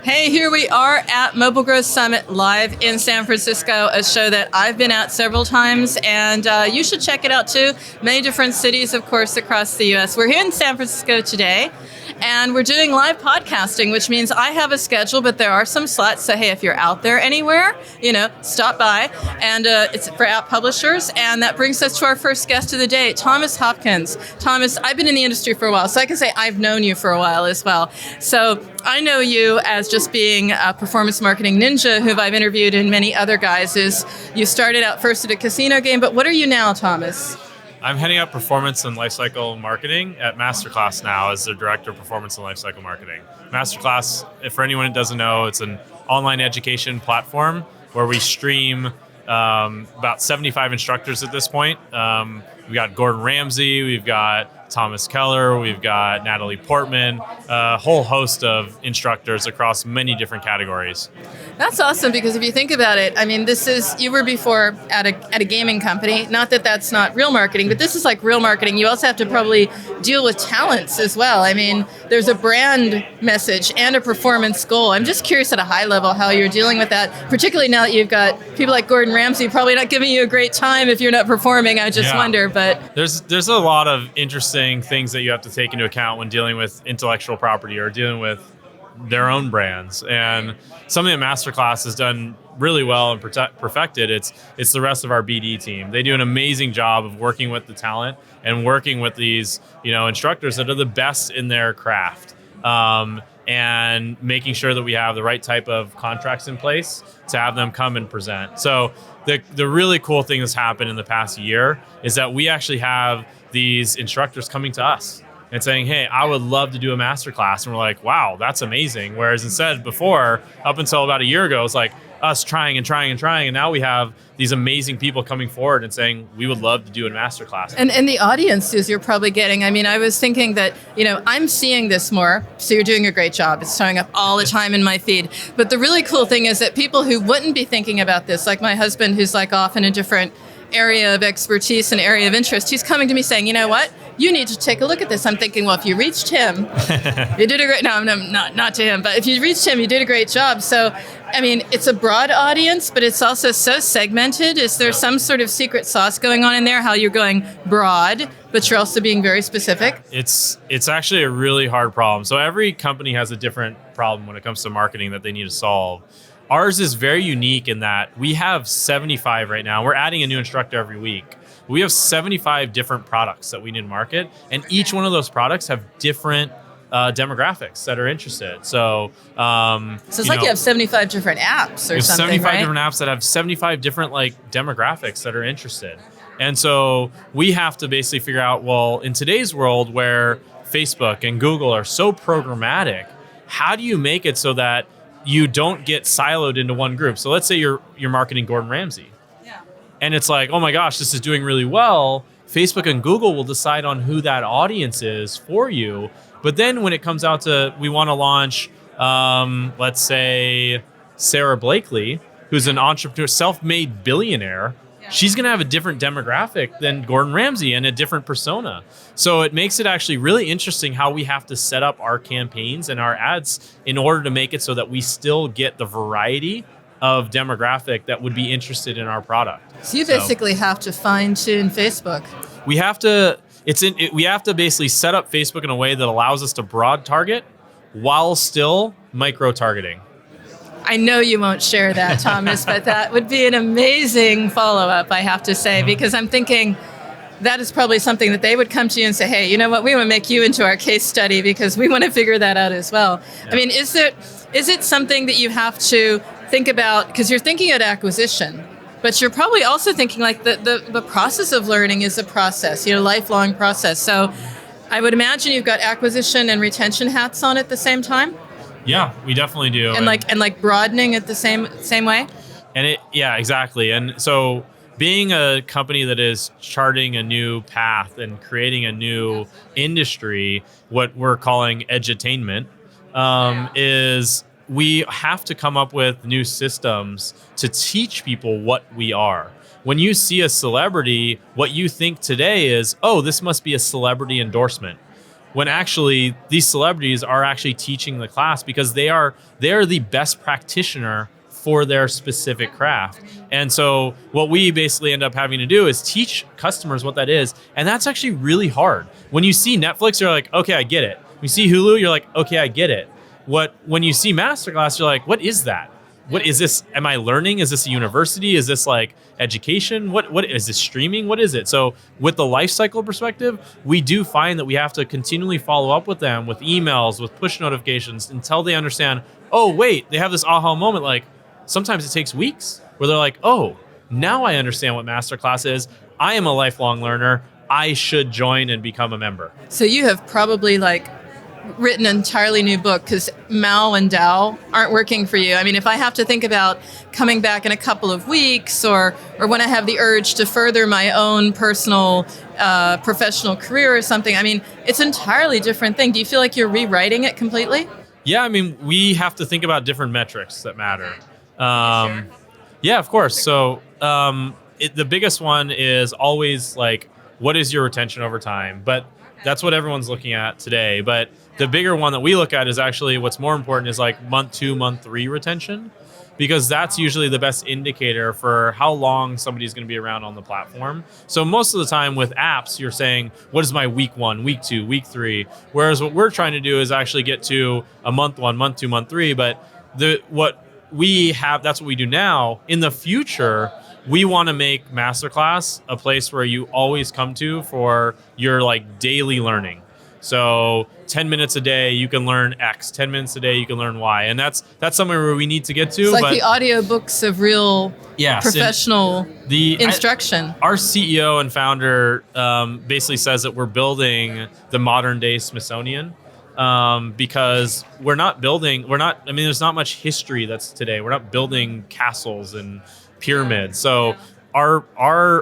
Hey, here we are at Mobile Growth Summit live in San Francisco, a show that I've been at several times, and you should check it out too. Many different cities, of course, across the U.S. We're here in San Francisco today, and we're doing live podcasting, which means I have a schedule, but there are some slots. So, hey, if you're out there anywhere, stop by. And it's for app publishers, and that brings us to our first guest of the day, Thomas Hopkins. Thomas, I've been in the industry for a while, so I can say I've known you for a while as well. So I know you as just being a performance marketing ninja, who I've interviewed, and many other guys. Is you started out first at a casino game, but what are you now, Thomas? I'm heading up Performance and Lifecycle Marketing at MasterClass now as the Director of Performance and Lifecycle Marketing. MasterClass, for anyone who doesn't know, it's an online education platform where we stream about 75 instructors at this point. We've got Gordon Ramsay, we've got Thomas Keller, we've got Natalie Portman, a whole host of instructors across many different categories. That's awesome, because if you think about it, I mean, you were before at a gaming company. Not that that's not real marketing, but this is like real marketing. You also have to probably deal with talents as well. I mean, there's a brand message and a performance goal. I'm just curious at a high level how you're dealing with that, particularly now that you've got people like Gordon Ramsay probably not giving you a great time if you're not performing. I just wonder, but there's a lot of interesting things that you have to take into account when dealing with intellectual property or dealing with their own brands. And something that MasterClass has done really well and perfected, it's the rest of our BD team. They do an amazing job of working with the talent and working with these instructors that are the best in their craft, and making sure that we have the right type of contracts in place to have them come and present. So the really cool thing that's happened in the past year is that we actually have these instructors coming to us and saying, hey, I would love to do a masterclass. And we're like, wow, that's amazing. Whereas instead before, up until about a year ago, it was like us trying. And now we have these amazing people coming forward and saying, we would love to do a masterclass. And the audiences you're probably getting. I mean, I was thinking that, I'm seeing this more. So you're doing a great job. It's showing up all the time in my feed. But the really cool thing is that people who wouldn't be thinking about this, like my husband, who's like off in a different area of expertise and area of interest, he's coming to me saying, you know what? You need to take a look at this. I'm thinking, well, if you reached him, you did a great, no, not to him, but if you reached him, you did a great job. So, I mean, it's a broad audience, but it's also so segmented. Is there some sort of secret sauce going on in there, how you're going broad, but you're also being very specific? It's actually a really hard problem. So every company has a different problem when it comes to marketing that they need to solve. Ours is very unique in that we have 75 right now. We're adding a new instructor every week. We have 75 different products that we need to market, and each one of those products have different demographics that are interested. So it's like you have 75 different apps or something, 75 right? different apps that have 75 different demographics that are interested. And so we have to basically figure out, well, in today's world where Facebook and Google are so programmatic, how do you make it so that you don't get siloed into one group? So let's say you're marketing Gordon Ramsay. And it's like, oh my gosh, this is doing really well. Facebook and Google will decide on who that audience is for you. But then when it comes out to, we want to launch, let's say, Sarah Blakely, who's an entrepreneur, self-made billionaire, she's going to have a different demographic than Gordon Ramsay and a different persona. So it makes it actually really interesting how we have to set up our campaigns and our ads in order to make it so that we still get the variety of demographic that would be interested in our product. So you basically have to fine tune Facebook. We have to basically set up Facebook in a way that allows us to broad target while still micro targeting. I know you won't share that, Thomas, but that would be an amazing follow-up, I have to say, because I'm thinking that is probably something that they would come to you and say, hey, you know what, we want to make you into our case study because we want to figure that out as well. Yeah. I mean, is it something that you have to think about, because you're thinking at acquisition, but you're probably also thinking like the process of learning is a process, lifelong process. So I would imagine you've got acquisition and retention hats on at the same time. Yeah, we definitely do. And like broadening at the same way. And exactly. And so being a company that is charting a new path and creating a new industry, what we're calling edutainment, is we have to come up with new systems to teach people what we are. When you see a celebrity, what you think today is, oh, this must be a celebrity endorsement. when actually these celebrities are actually teaching the class because they are the best practitioner for their specific craft. And so what we basically end up having to do is teach customers what that is. And that's actually really hard. When you see Netflix, you're like, okay, I get it. When you see Hulu, you're like, okay, I get it. When you see MasterClass, you're like, what is that? What is this? Am I learning? Is this a university? Is this like education? What is this streaming? What is it? So with the life cycle perspective, we do find that we have to continually follow up with them with emails, with push notifications until they understand, oh, wait, they have this aha moment. Like sometimes it takes weeks where they're like, oh, now I understand what MasterClass is. I am a lifelong learner. I should join and become a member. So you have probably like written an entirely new book because Mao and Dao aren't working for you. I mean, if I have to think about coming back in a couple of weeks or when I have the urge to further my own personal professional career or something, I mean, it's an entirely different thing. Do you feel like you're rewriting it completely? Yeah, I mean, we have to think about different metrics that matter. Yeah, of course. So the biggest one is always like, what is your retention over time? But that's what everyone's looking at today. But the bigger one that we look at is actually what's more important is like month 2, month 3 retention, because that's usually the best indicator for how long somebody's going to be around on the platform. So most of the time with apps, you're saying, what is my week 1, week 2, week 3? Whereas what we're trying to do is actually get to a month 1, month 2, month 3. But what we have, that's what we do now. In the future, we want to make MasterClass a place where you always come to for your like daily learning. So 10 minutes a day, you can learn X. 10 minutes a day, you can learn Y. And that's somewhere where we need to get to. It's like the audiobooks of real professional instruction. Our CEO and founder basically says that we're building the modern day Smithsonian. Because there's not much history that's today. We're not building castles and pyramids. So our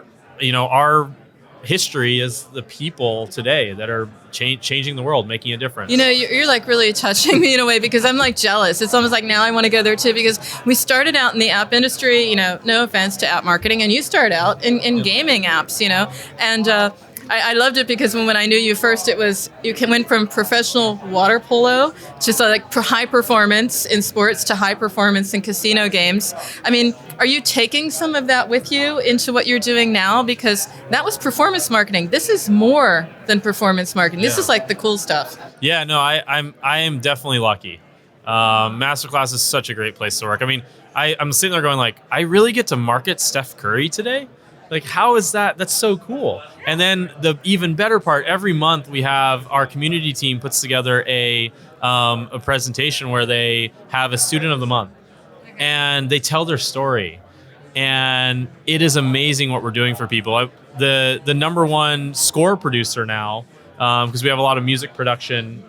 history is the people today that are changing the world, making a difference. You're like really touching me in a way because I'm like jealous. It's almost like now I want to go there too because we started out in the app industry, no offense to app marketing, and you started out in gaming apps, and I loved it because when I knew you first, went from professional water polo to like high performance in sports to high performance in casino games. I mean, are you taking some of that with you into what you're doing now? Because that was performance marketing. This is more than performance marketing. This is like the cool stuff. Yeah, no, I am definitely lucky. MasterClass is such a great place to work. I mean, I'm sitting there going like, I really get to market Steph Curry today? Like, how is that? That's so cool. And then the even better part, every month we have our community team puts together a presentation where they have a student of the month and they tell their story. And it is amazing what we're doing for people. The number one score producer now, because we have a lot of music production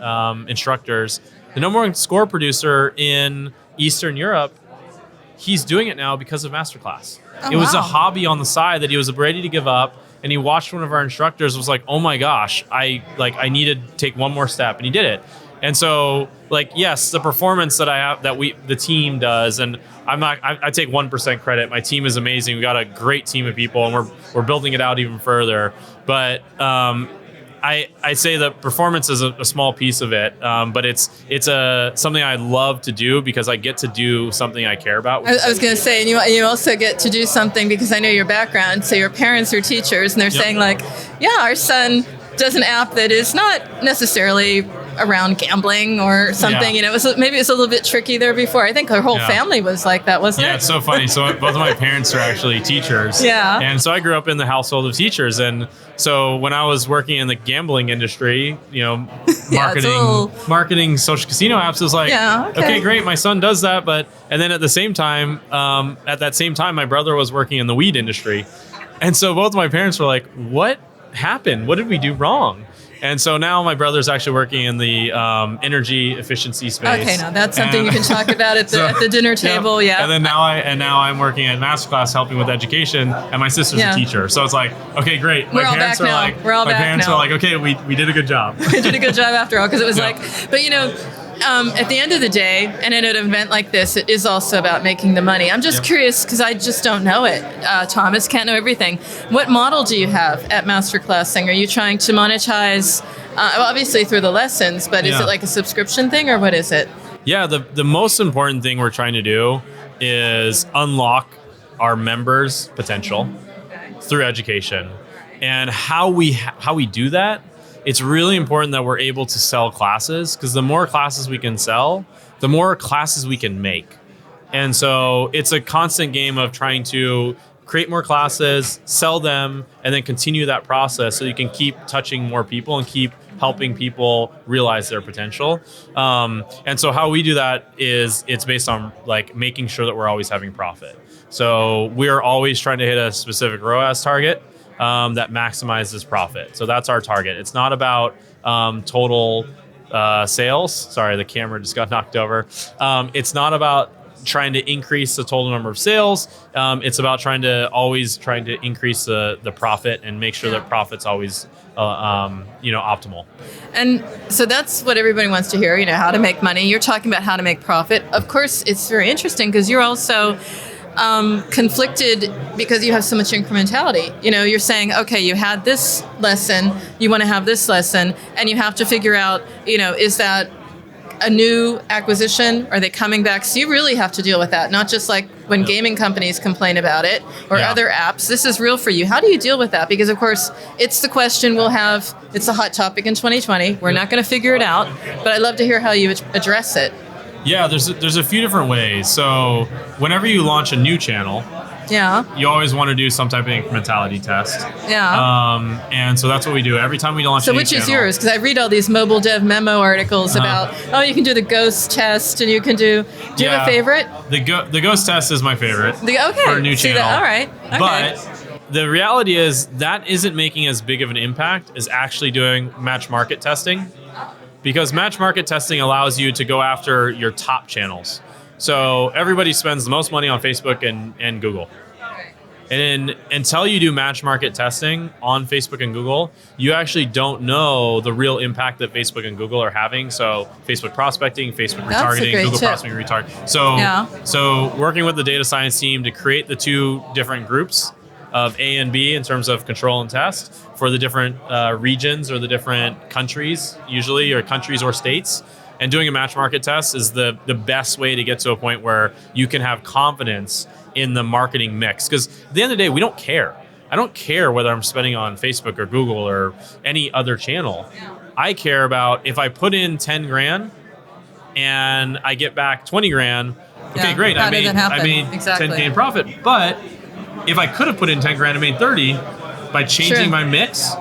instructors, the number one score producer in Eastern Europe, he's doing it now because of MasterClass. It was a hobby on the side that he was ready to give up, and he watched one of our instructors, was like, oh my gosh, I need to take one more step, and he did it. And so, like, yes, the performance that I have, the team does, and I take 1% credit. My team is amazing. We got a great team of people, and we're building it out even further. But I say that performance is a small piece of it, but it's something I love to do because I get to do something I care about. I was going to say, and you also get to do something because I know your background. So your parents are teachers, and they're saying like, yeah, our son does an app that is not necessarily around gambling or something. Yeah. Maybe it's a little bit tricky there before. I think our whole family was like that, wasn't it? Yeah, it's so funny. So both of my parents are actually teachers. Yeah. And so I grew up in the household of teachers. And so when I was working in the gambling industry, marketing social casino apps, is like, okay, great, my son does that. And then at that same time, my brother was working in the weed industry. And so both of my parents were like, what happened? What did we do wrong? And so now my brother's actually working in the energy efficiency space. Okay, now that's something you can talk about at the dinner table. Yeah. And then now I'm working at MasterClass helping with education, and my sister's a teacher. So it's like, okay, great. My parents are like, okay, we did a good job. We did a good job after all, because it was like, but at the end of the day, and at an event like this, it is also about making the money. I'm just curious because I just don't know it. Thomas can't know everything. What model do you have at MasterClassing? Are you trying to monetize, obviously through the lessons, but is it like a subscription thing or what is it? Yeah, the most important thing we're trying to do is unlock our members' potential through education. And how we do that, it's really important that we're able to sell classes, because the more classes we can sell, the more classes we can make. And so it's a constant game of trying to create more classes, sell them, and then continue that process so you can keep touching more people and keep helping people realize their potential. And so how we do that is it's based on like making sure that we're always having profit. So we're always trying to hit a specific ROAS target that maximizes profit. So that's our target. It's not about total sales. Sorry, the camera just got knocked over. It's not about trying to increase the total number of sales. It's about always trying to increase the profit and make sure that profit's always optimal. And so that's what everybody wants to hear, how to make money. You're talking about how to make profit. Of course, it's very interesting because you're also conflicted because you have so much incrementality. You're saying, okay, you had this lesson, you want to have this lesson, and you have to figure out, is that a new acquisition? Are they coming back? So you really have to deal with that, not just like when gaming companies complain about it or other apps. This is real for you. How do you deal with that? Because of course, it's the question we'll have. It's a hot topic in 2020. We're not going to figure it out, but I'd love to hear how you address it. Yeah, there's a few different ways. So whenever you launch a new channel, you always want to do some type of incrementality test. And so that's what we do every time we launch a new channel. So which is yours? Because I read all these mobile dev memo articles about, you can do the ghost test and you can do you have a favorite? The ghost test is my favorite for a new channel. All right. Okay. But the reality is that isn't making as big of an impact as actually doing match market testing. Because match market testing allows you to go after your top channels. So everybody spends the most money on Facebook and Google. And until you do match market testing on Facebook and Google, you actually don't know the real impact that Facebook and Google are having. So Facebook prospecting, Facebook retargeting, Google prospecting, retargeting. So working with the data science team to create the two different groups of A and B in terms of control and test for the different regions or the different countries, usually, or countries or states. And doing a match market test is the best way to get to a point where you can have confidence in the marketing mix. Because at the end of the day, we don't care. I don't care whether I'm spending on Facebook or Google or any other channel. I care about if I put in 10 grand and I get back 20 grand, okay, great. I made 10K in profit. But if I could have put in 10 grand and made 30 by changing my mix,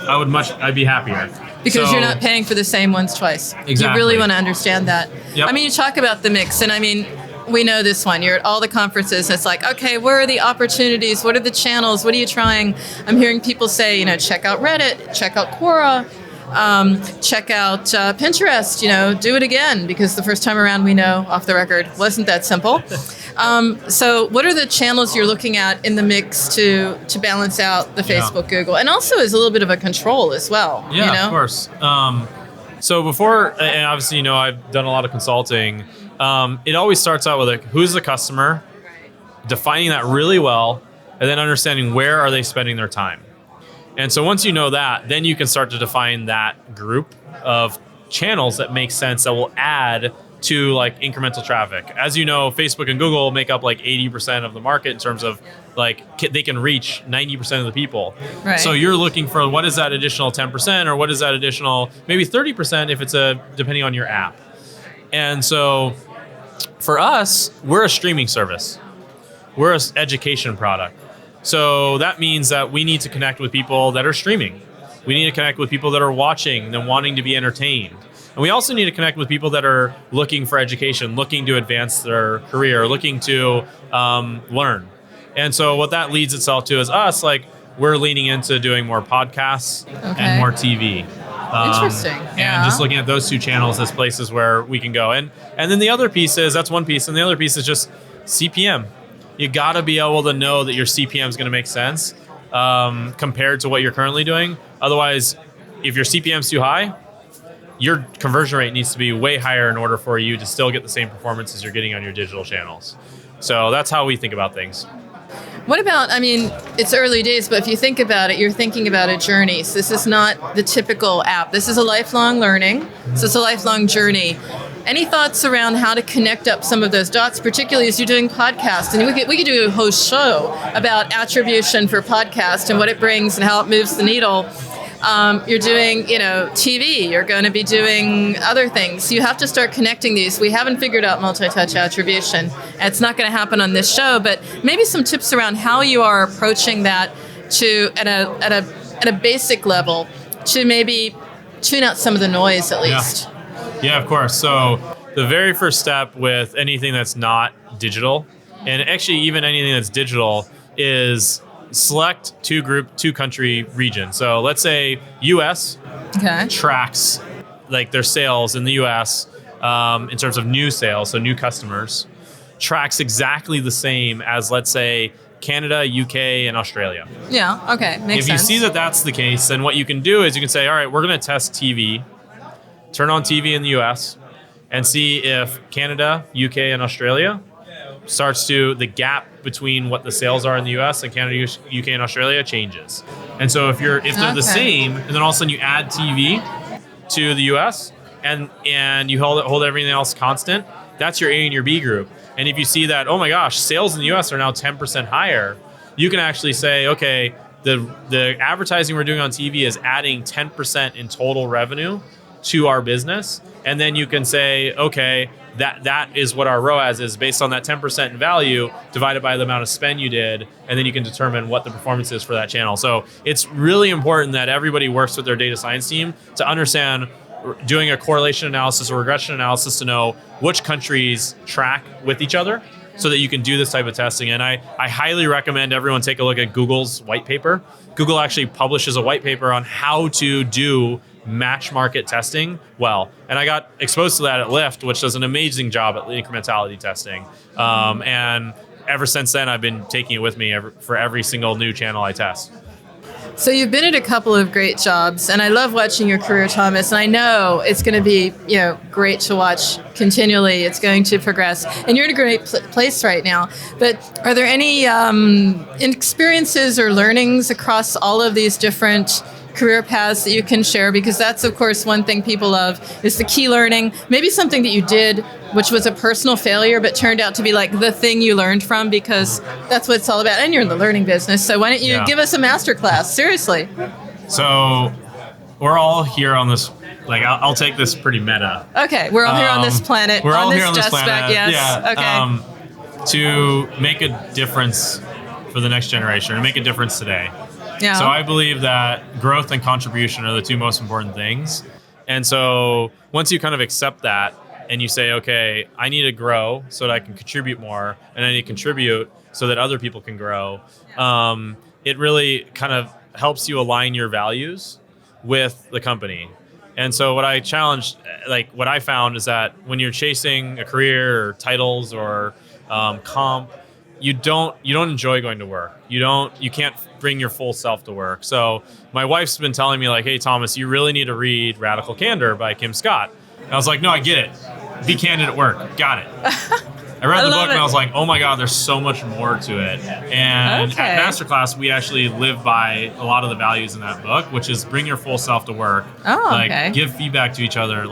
I'd be happier. Because you're not paying for the same ones twice. Exactly. You really want to understand that. Yep. I mean, you talk about the mix, and I mean, we know this one. You're at all the conferences. It's like, okay, where are the opportunities? What are the channels? What are you trying? I'm hearing people say, check out Reddit, check out Quora, check out Pinterest, do it again, because the first time around, we know off the record, wasn't that simple. So what are the channels you're looking at in the mix to balance out the Facebook, Google, and also as a little bit of a control as well? Yeah, of course. So before, and obviously, I've done a lot of consulting. It always starts out with who's the customer, defining that really well, and then understanding where are they spending their time. And so once you know that, then you can start to define that group of channels that make sense that will add to like incremental traffic. As you know, Facebook and Google make up like 80% of the market in terms of like they can reach 90% of the people. Right. So you're looking for what is that additional 10% or what is that additional maybe 30% if it's depending on your app. And so for us, we're a streaming service. We're an education product. So that means that we need to connect with people that are streaming. We need to connect with people that are watching and wanting to be entertained. And we also need to connect with people that are looking for education, looking to advance their career, looking to learn. And so what that leads itself to is us, like we're leaning into doing more podcasts and more TV. Interesting. And just looking at those two channels as places where we can go. And then the other piece is, that's one piece, and the other piece is just CPM. You got to be able to know that your CPM is going to make sense compared to what you're currently doing. Otherwise, if your CPM is too high, your conversion rate needs to be way higher in order for you to still get the same performance as you're getting on your digital channels. So that's how we think about things. What about, I mean, it's early days, but if you think about it, you're thinking about a journey. So this is not the typical app. This is a lifelong learning. So it's a lifelong journey. Any thoughts around how to connect up some of those dots, particularly as you're doing podcasts? And we could do a whole show about attribution for podcast and what it brings and how it moves the needle. You're doing, TV. You're going to be doing other things. You have to start connecting these. We haven't figured out multi-touch attribution. It's not going to happen on this show, but maybe some tips around how you are approaching that at a basic level to maybe tune out some of the noise at least. Yeah, of course. So the very first step with anything that's not digital, and actually even anything that's digital, is select two country region. So let's say US tracks like their sales in the US in terms of new sales, so new customers, tracks exactly the same as, let's say, Canada, UK, and Australia. Yeah, okay, makes sense. If you see that that's the case, then what you can do is you can say, all right, we're going to test TV, turn on TV in the US, and see if Canada, UK, and Australia starts to, the gap between what the sales are in the US and Canada, UK, and Australia changes. And so if they're the same, and then all of a sudden you add TV to the US and you hold everything else constant, that's your A and your B group. And if you see that, oh my gosh, sales in the US are now 10% higher, you can actually say, okay, the advertising we're doing on TV is adding 10% in total revenue to our business. And then you can say, okay, that is what our ROAS is based on that 10% in value divided by the amount of spend you did. And then you can determine what the performance is for that channel. So it's really important that everybody works with their data science team to understand doing a correlation analysis or regression analysis to know which countries track with each other so that you can do this type of testing. And I highly recommend everyone take a look at Google's white paper. Google actually publishes a white paper on how to do match market testing well. And I got exposed to that at Lyft, which does an amazing job at incrementality testing. And ever since then, I've been taking it with me for every single new channel I test. So you've been at a couple of great jobs, and I love watching your career, Thomas, and I know it's going to be great to watch continually. It's going to progress, and you're in a great place right now. But are there any experiences or learnings across all of these different career paths that you can share? Because that's, of course, one thing people love is the key learning. Maybe something that you did which was a personal failure but turned out to be like the thing you learned from, because that's what it's all about. And you're in the learning business. So why don't you give us a MasterClass? Seriously. So we're all here on this, like I'll take this pretty meta. Okay, we're all here on this planet. We're all this here on this planet. Spec, yes. Yeah. Okay. To make a difference for the next generation, or make a difference today. Yeah. So I believe that growth and contribution are the two most important things. And so once you kind of accept that and you say, okay, I need to grow so that I can contribute more, and I need to contribute so that other people can grow, it really kind of helps you align your values with the company. And so what I challenged, like what I found is that when you're chasing a career or titles or comp, you don't enjoy going to work. You can't bring your full self to work. So my wife's been telling me like, hey, Thomas, you really need to read Radical Candor by Kim Scott. And I was like, no, I get it. Be candid at work. Got it. I read the book and I was like, oh my God, there's so much more to it. And at MasterClass, we actually live by a lot of the values in that book, which is bring your full self to work. Give feedback to each other,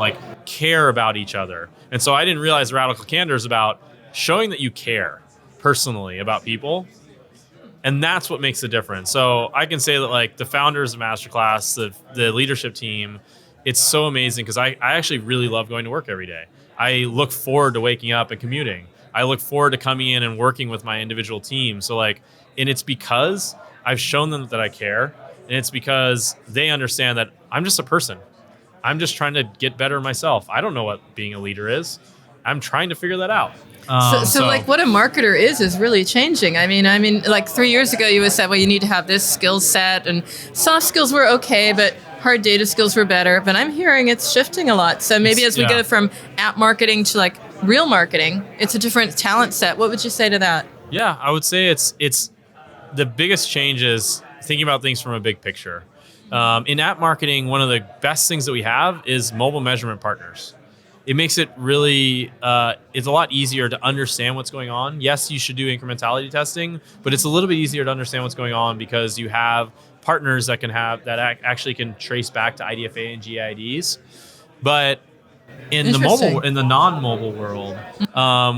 care about each other. And so I didn't realize Radical Candor is about showing that you care personally about people. And that's what makes the difference. So I can say that the founders of MasterClass, the leadership team, it's so amazing because I actually really love going to work every day. I look forward to waking up and commuting. I look forward to coming in and working with my individual team. So and it's because I've shown them that I care. And it's because they understand that I'm just a person. I'm just trying to get better myself. I don't know what being a leader is. I'm trying to figure that out. So what a marketer is really changing. I mean, 3 years ago you would say, well, you need to have this skill set, and soft skills were okay, but hard data skills were better. But I'm hearing it's shifting a lot. So maybe as we go from app marketing to real marketing, it's a different talent set. What would you say to that? Yeah, I would say it's the biggest change is thinking about things from a big picture. In app marketing, one of the best things that we have is mobile measurement partners. It makes it really, it's a lot easier to understand what's going on. Yes, you should do incrementality testing, but it's a little bit easier to understand what's going on because you have partners that actually can trace back to IDFA and GIDs. But in the non-mobile world,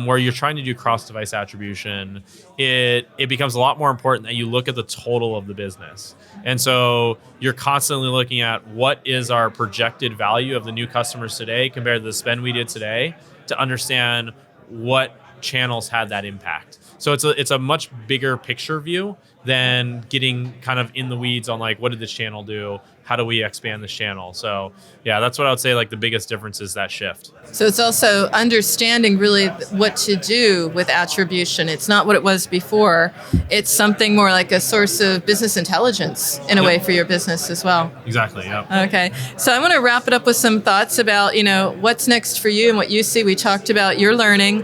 where you're trying to do cross-device attribution, it becomes a lot more important that you look at the total of the business. And so you're constantly looking at what is our projected value of the new customers today compared to the spend we did today to understand what channels had that impact. So it's a much bigger picture view than getting kind of in the weeds on like, what did this channel do? How do we expand this channel? So yeah, that's what I would say like the biggest difference is that shift. So it's also understanding really what to do with attribution. It's not what it was before. It's something more like a source of business intelligence in a way for your business as well. Exactly, yeah. Okay. So I want to wrap it up with some thoughts about, what's next for you and what you see. We talked about your learning.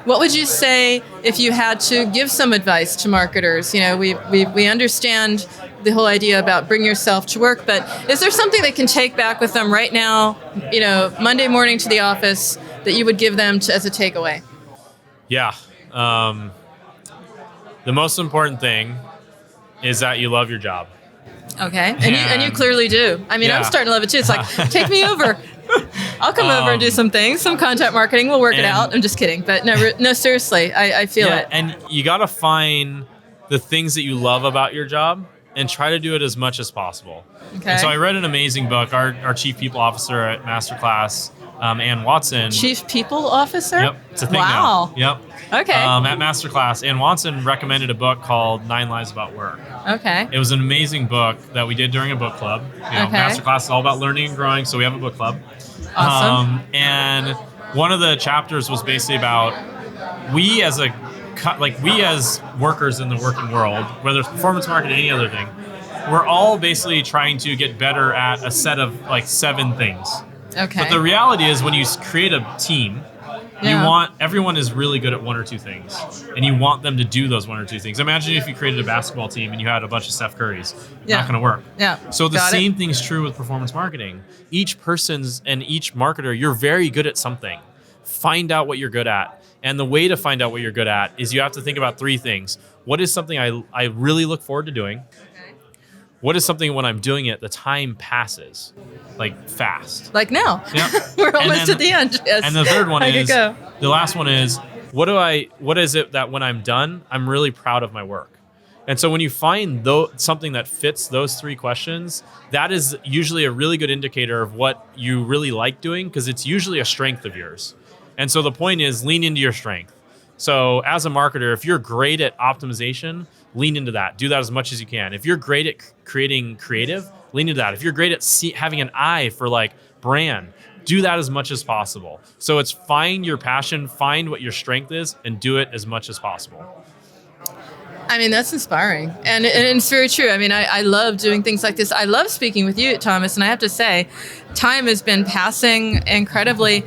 What would you say if you had to give some advice to marketers? We understand the whole idea about bring yourself to work, but is there something they can take back with them right now, Monday morning to the office that you would give them as a takeaway? Yeah. The most important thing is that you love your job. Okay. And you clearly do. I mean, I'm starting to love it too. It's like, take me over. I'll come over and do some things, some content marketing. We'll work it out. I'm just kidding. But no, seriously, I feel it. And you got to find the things that you love about your job and try to do it as much as possible. Okay. And so I read an amazing book. Our chief people officer at MasterClass, Ann Watson. Chief people officer? Yep. It's a thing now. Yep. Okay. At MasterClass, Ann Watson recommended a book called 9 Lives About Work. Okay. It was an amazing book that we did during a book club. MasterClass is all about learning and growing, so we have a book club. Awesome. And one of the chapters was basically about we as workers in the working world, whether it's performance marketing or any other thing, we're all basically trying to get better at a set of like 7 things. Okay. But the reality is when you create a team, everyone is really good at 1 or 2 things, and you want them to do those 1 or 2 things. Imagine if you created a basketball team and you had a bunch of Steph Currys. Not going to work. Yeah. So the same thing is true with performance marketing. Each person's and each marketer, you're very good at something. Find out what you're good at. And the way to find out what you're good at is you have to think about 3 things. What is something I really look forward to doing? What is something when I'm doing it, the time passes like fast? Like now. Yep. We're almost at the end. Yes. And the third one the last one is, what is it that when I'm done, I'm really proud of my work? And so when you find something that fits those 3 questions, that is usually a really good indicator of what you really like doing, because it's usually a strength of yours. And so the point is lean into your strength. So as a marketer, if you're great at optimization, lean into that. Do that as much as you can. If you're great at creating creative, lean into that. If you're great at having an eye for like brand, do that as much as possible. So it's find your passion, find what your strength is, and do it as much as possible. I mean, that's inspiring. And it's very true. I mean, I love doing things like this. I love speaking with you, Thomas. And I have to say, time has been passing incredibly.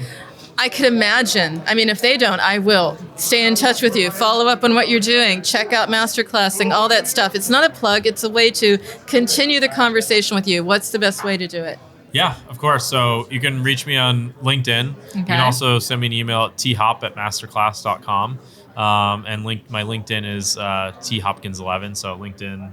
I could imagine. I mean, if they don't, I will. Stay in touch with you. Follow up on what you're doing. Check out MasterClass and all that stuff. It's not a plug. It's a way to continue the conversation with you. What's the best way to do it? Yeah, of course. So you can reach me on LinkedIn. Okay. You can also send me an email at thop@masterclass.com. And my LinkedIn is thopkins11. So LinkedIn/in/.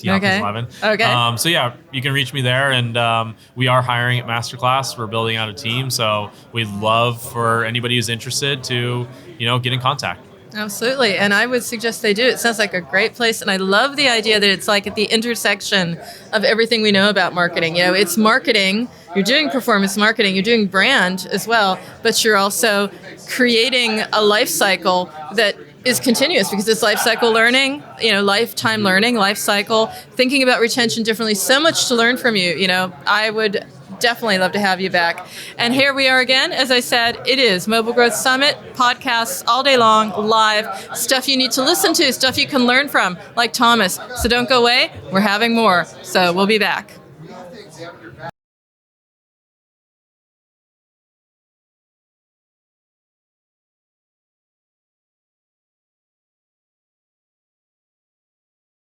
T-Hopkins11. Okay. So yeah, you can reach me there, and we are hiring at MasterClass. We're building out a team, so we'd love for anybody who's interested to, get in contact. Absolutely, and I would suggest they do. It sounds like a great place, and I love the idea that it's like at the intersection of everything we know about marketing. It's marketing. You're doing performance marketing. You're doing brand as well, but you're also creating a life cycle that is continuous, because it's life cycle learning, lifetime learning, life cycle, thinking about retention differently. So much to learn from you. I would definitely love to have you back. And here we are again. As I said, it is Mobile Growth Summit, podcasts all day long, live, stuff you need to listen to, stuff you can learn from, like Thomas. So don't go away. We're having more. So we'll be back.